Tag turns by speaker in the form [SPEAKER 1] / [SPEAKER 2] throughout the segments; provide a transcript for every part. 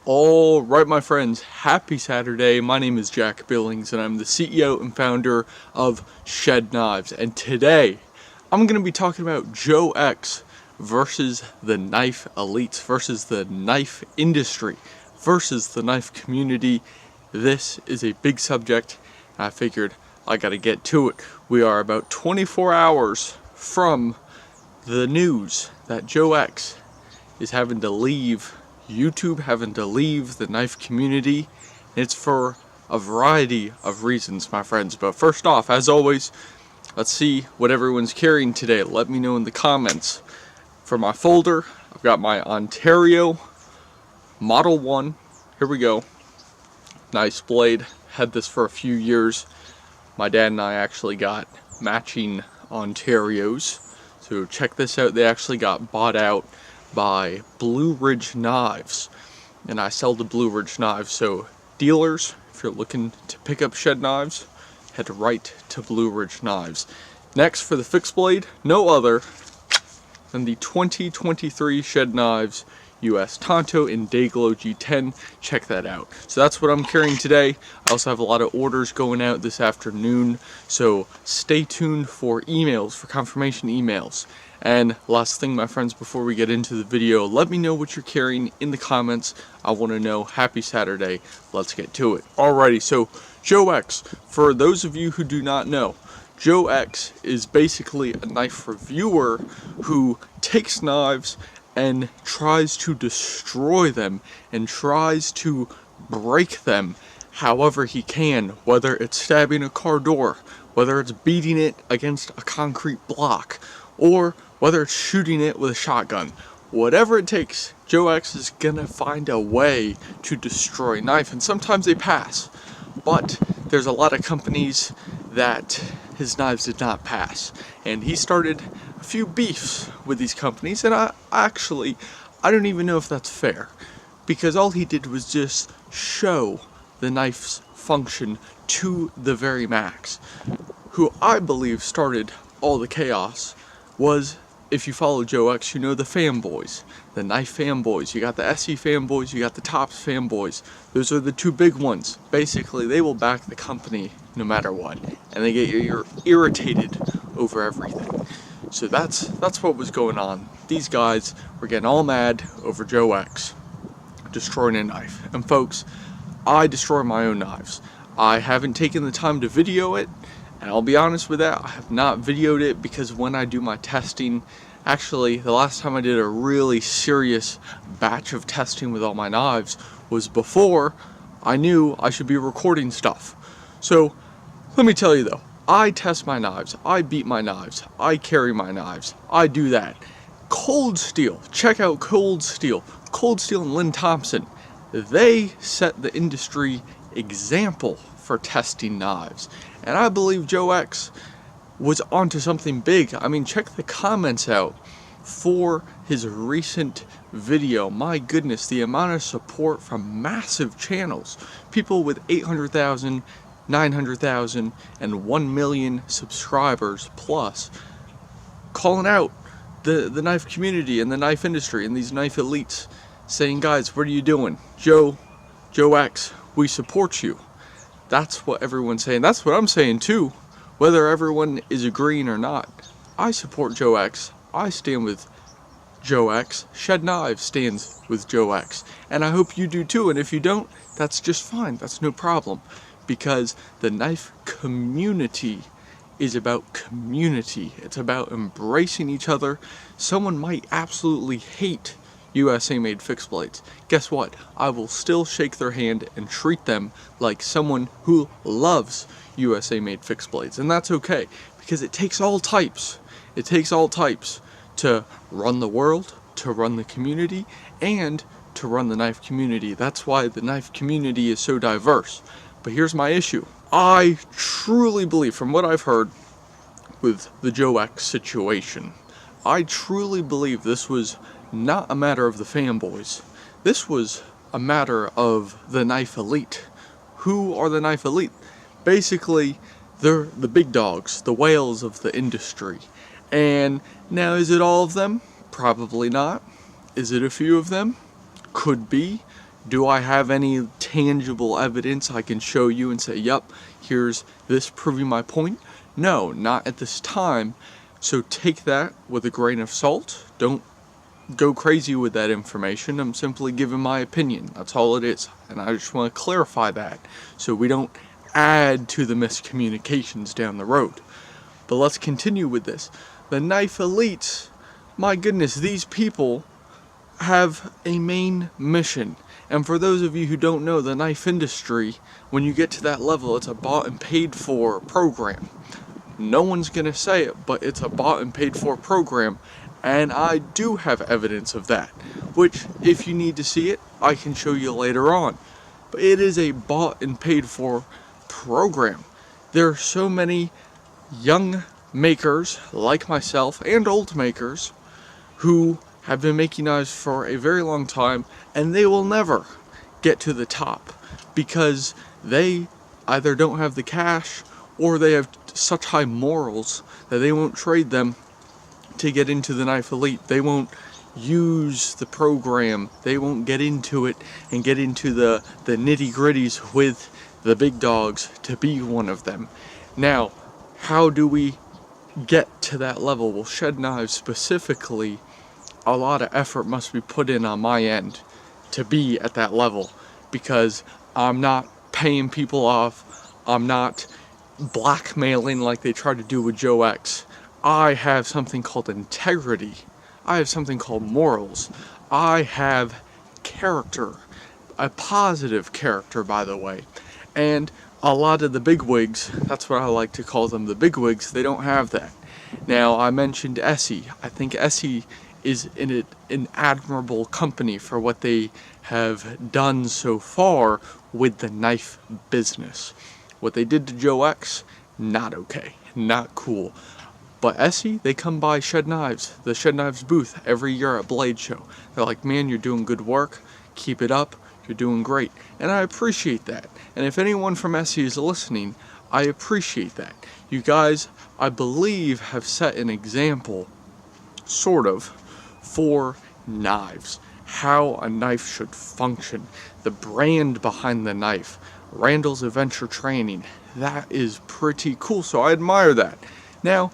[SPEAKER 1] All right, my friends, happy Saturday. My name is Jack Billings, and I'm the CEO and founder of Shedknives. And today, I'm going to be talking about Joe X versus the knife elites, versus the knife industry, versus the knife community. This is a big subject. I figured I got to get to it. We are about 24 hours from the news that Joe X is having to leave YouTube, having to leave the knife community. It's for a variety of reasons, my friends. But first off, as always, let's see what everyone's carrying today. Let me know in the comments. For my folder, I've got my Ontario Model 1. Here we go. Nice blade. Had this for a few years. My dad and I actually got matching Ontarios. So check this out. They actually got bought out by Blue Ridge Knives, and I sell the Blue Ridge Knives. So dealers, if you're looking to pick up Shedknives, head right to Blue Ridge Knives. Next, for the fixed blade, no other than the 2023 Shedknives US Tonto in Dayglow G10. Check that out. So that's what I'm carrying today. I also have a lot of orders going out this afternoon, so stay tuned for emails, for confirmation emails. And last thing, my friends, before we get into the video, let me know what you're carrying in the comments. I want to know. Happy Saturday. Let's get to it. Alrighty, so Joe X, for those of you who do not know, Joe X is basically a knife reviewer who takes knives and tries to destroy them and tries to break them however he can, whether it's stabbing a car door, whether it's beating it against a concrete block, or whether it's shooting it with a shotgun. Whatever it takes, Joe X is gonna find a way to destroy a knife, and sometimes they pass. But there's a lot of companies that his knives did not pass, and he started a few beefs with these companies, and I don't even know if that's fair, because all he did was just show the knife's function to the very max. Who I believe started all the chaos was, if you follow Joe X, you know the fanboys, the knife fanboys. You got the SE fanboys, you got the Tops fanboys. Those are the two big ones. Basically, they will back the company no matter what, and they get irritated over everything. So that's what was going on. These guys were getting all mad over Joe X destroying a knife. And folks, I destroy my own knives. I haven't taken the time to video it, and I'll be honest with that, I have not videoed it because when I do my testing, actually the last time I did a really serious batch of testing with all my knives was before I knew I should be recording stuff. So let me tell you though, I test my knives, I beat my knives, I carry my knives, I do that. Cold Steel, check out Cold Steel and Lynn Thompson. They set the industry example for testing knives, and I believe Joe X was onto something big. I mean, check the comments out for his recent video. My goodness, the amount of support from massive channels, people with 800,000, 900,000, and 1 million subscribers plus, calling out the knife community and the knife industry and these knife elites, saying, guys, what are you doing? Joe X, we support you. That's what everyone's saying. That's what I'm saying too. Whether everyone is agreeing or not, I support Joe X. I stand with Joe X. Shedknives stands with Joe X. And I hope you do too. And if you don't, that's just fine. That's no problem. Because the knife community is about community. It's about embracing each other. Someone might absolutely hate USA made fixed blades. Guess what? I will still shake their hand and treat them like someone who loves USA made fixed blades. And that's okay, because it takes all types. It takes all types to run the world, to run the community, and to run the knife community. That's why the knife community is so diverse. But here's my issue. I truly believe, from what I've heard with the Joe X situation, I truly believe this was not a matter of the fanboys. This was a matter of the knife elite. Who are the knife elite? Basically, they're the big dogs, the whales of the industry. And now, is it all of them? Probably not. Is it a few of them? Could be. Do I have any tangible evidence I can show you and say, yep, here's this proving my point? No, not at this time. So take that with a grain of salt. Don't go crazy with that information. I'm simply giving my opinion. That's all it is. And I just want to clarify that so we don't add to the miscommunications down the road. But let's continue with this. The knife elites, my goodness, these people have a main mission. And for those of you who don't know, the knife industry, when you get to that level, it's a bought and paid for program. No one's gonna say it, but it's a bought and paid for program, and I do have evidence of that, which, if you need to see it, I can show you later on. But it is a bought and paid for program. There are so many young makers like myself and old makers who have been making knives for a very long time, and they will never get to the top because they either don't have the cash or they have such high morals that they won't trade them to get into the knife elite. They won't use the program. They won't get into it and get into the nitty gritties with the big dogs to be one of them. Now, how do we get to that level? Well, shedknives specifically, a lot of effort must be put in on my end to be at that level, because I'm not paying people off. I'm not blackmailing like they try to do with Joe X. I have something called integrity. I have something called morals. I have character. A positive character, by the way. And a lot of the bigwigs, that's what I like to call them, the bigwigs, they don't have that. Now, I mentioned Essie. I think Essie is an admirable company for what they have done so far with the knife business. What they did to Joe X, not okay, not cool. But Essie, they come by shedknives, the shedknives booth every year at Blade Show. They're like, man, you're doing good work, keep it up, you're doing great. And I appreciate that. And if anyone from Essie is listening, I appreciate that. You guys, I believe, have set an example, sort of, for knives. How a knife should function. The brand behind the knife. Randall's Adventure Training. That is pretty cool, so I admire that. Now,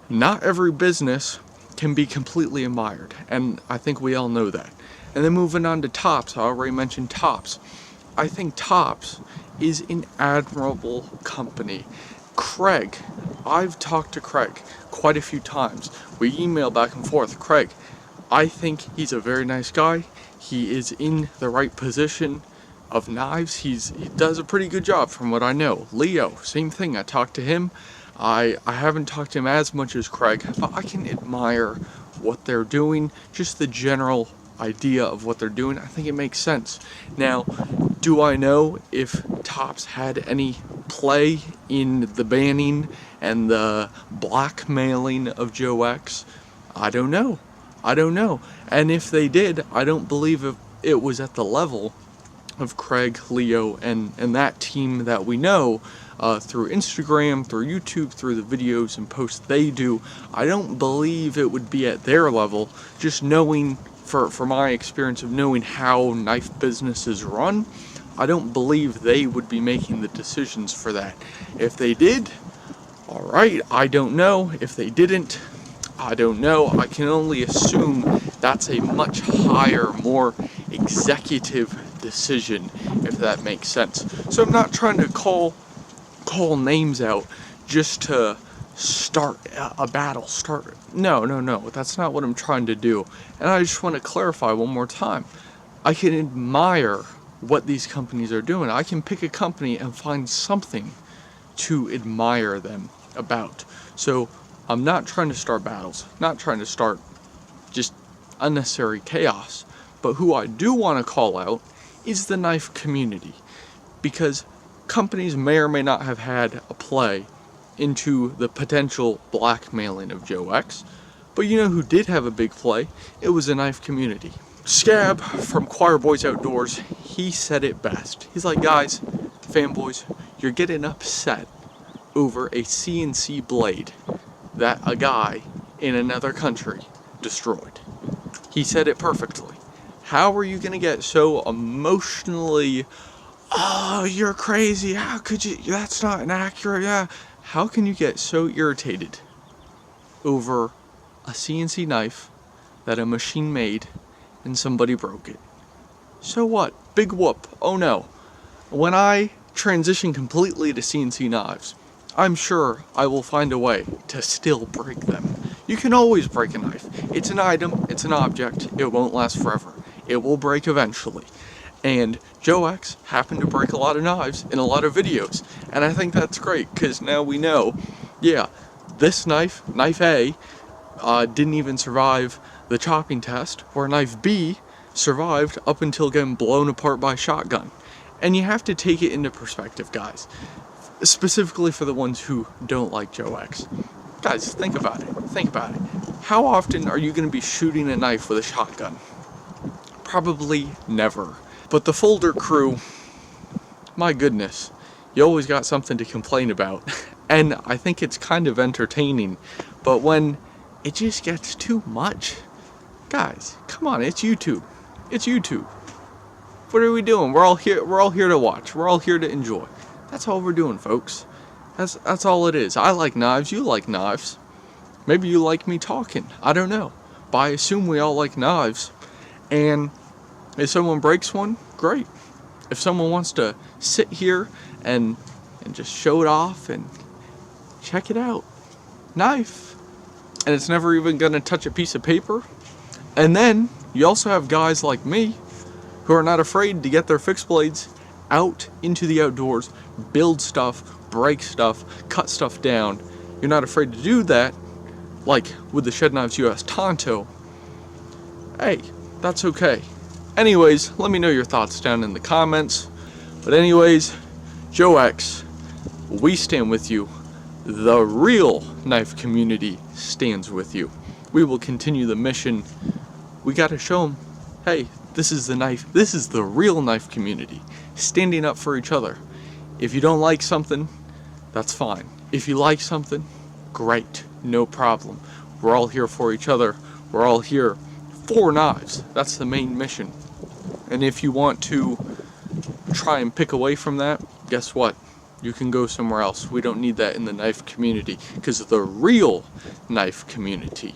[SPEAKER 1] not every business can be completely admired, and I think we all know that. And then moving on to Tops, I already mentioned Tops. I think Tops is an admirable company. Craig, I've talked to Craig quite a few times. We email back and forth. Craig, I think he's a very nice guy. He is in the right position of knives. He does a pretty good job from what I know. Leo, same thing. I talked to him. I haven't talked to him as much as Craig, but I can admire what they're doing, just the general idea of what they're doing. I think it makes sense. Now, do I know if Tops had any play in the banning and the blackmailing of Joe X? I don't know. And if they did, I don't believe it was at the level of Craig, Leo, and that team that we know through Instagram, through YouTube, through the videos and posts they do. I don't believe it would be at their level, just knowing, for my experience of knowing how knife businesses run, I don't believe they would be making the decisions for that. If they did, alright, I don't know. If they didn't, I don't know. I can only assume that's a much higher, more executive decision, if that makes sense. So I'm not trying to call names out just to start a battle. No, that's not what I'm trying to do. And I just want to clarify one more time. I can admire what these companies are doing. I can pick a company and find something to admire them about. So I'm not trying to start battles, not trying to start just unnecessary chaos. But who I do want to call out is the knife community, because companies may or may not have had a play into the potential blackmailing of Joe X, but you know who did have a big play? It was the knife community. Scab from Choir Boys Outdoors, he said it best. He's like, guys, fanboys, you're getting upset over a CNC blade that a guy in another country destroyed. He said it perfectly. How are you gonna get so emotionally, oh, you're crazy, how could you, that's not inaccurate, yeah. How can you get so irritated over a CNC knife that a machine made and somebody broke it? So what? Big whoop. Oh no. When I transition completely to CNC knives, I'm sure I will find a way to still break them. You can always break a knife. It's an item, it's an object, it won't last forever. It will break eventually. And Joe X happened to break a lot of knives in a lot of videos. And I think that's great, because now we know, yeah, this knife, knife A, didn't even survive the chopping test, where knife B survived up until getting blown apart by a shotgun. And you have to take it into perspective, guys. Specifically for the ones who don't like Joe X. Guys, think about it. Think about it. How often are you going to be shooting a knife with a shotgun? Probably never. But the Folder crew, my goodness, you always got something to complain about. And I think it's kind of entertaining. But when it just gets too much, guys, come on, it's YouTube. It's YouTube. What are we doing? We're all here to watch. We're all here to enjoy. That's all we're doing, folks. That's all it is. I like knives, you like knives. Maybe you like me talking. I don't know. But I assume we all like knives. And if someone breaks one, great. If someone wants to sit here and just show it off and check it out. Knife. And it's never even gonna touch a piece of paper. And then you also have guys like me who are not afraid to get their fixed blades out into the outdoors, build stuff, break stuff, cut stuff down. You're not afraid to do that, like with the Shedknives US Tonto. Hey, that's okay. Anyways, let me know your thoughts down in the comments. But anyways, Joe X, we stand with you. The real knife community stands with you. We will continue the mission. We gotta show them, hey, this is the knife, this is the real knife community, standing up for each other. If you don't like something, that's fine. If you like something, great, no problem. We're all here for each other. We're all here for knives. That's the main mission. And if you want to try and pick away from that, guess what? You can go somewhere else. We don't need that in the knife community, because the real knife community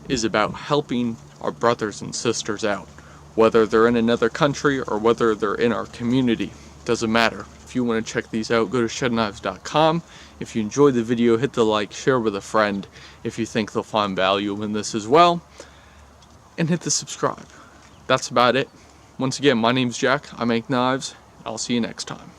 [SPEAKER 1] is about helping our brothers and sisters out. Whether they're in another country or whether they're in our community, doesn't matter. If you want to check these out, go to shedknives.com. If you enjoyed the video, hit the like, share with a friend if you think they'll find value in this as well, and hit the subscribe. That's about it. Once again, my name's Jack. I make knives. I'll see you next time.